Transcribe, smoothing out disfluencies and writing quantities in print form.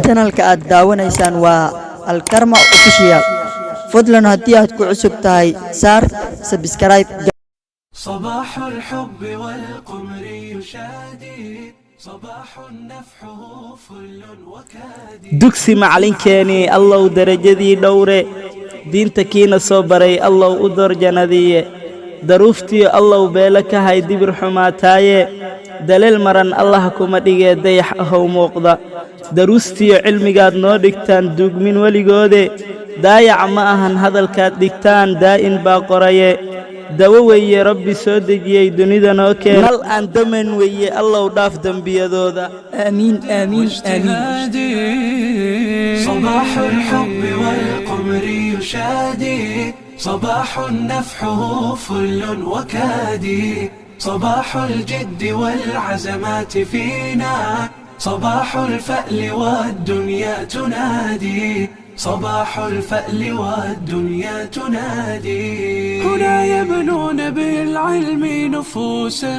channelka aad daawanaysaan waa Alkarma Official. fadlan haddii aad ku cusub tahay saar subscribe. صباح الحب والقمر يشادي صباح نفحه فل وكادي dugsi macalinkeeni allow darajadii dhowre diinta kiina soo baray allow u door jannadiye daruuftii allow beela ka hay dibir xumaataaye daleel maran allah kuma dhigee dayax ahow muuqda daruustiyo cilmigaad noo dhigtaan duugmin weligoode daayac ma ahan hadalkaad dhigtaan daa'in baa qoraye dawo weeye rabbi soo dejiyey dunida noo keen nal aan daman weeye allow dhaaf dembiyadooda آمين آمين آمين. صباح الحب والقمر يشادي صباح نفحه فل وكادي صباح الجد والعزمات فينا صباح الفأل والدنيا تنادي صباح الفأل والدنيا تنادي هنا يبنون بالعلم نفوسا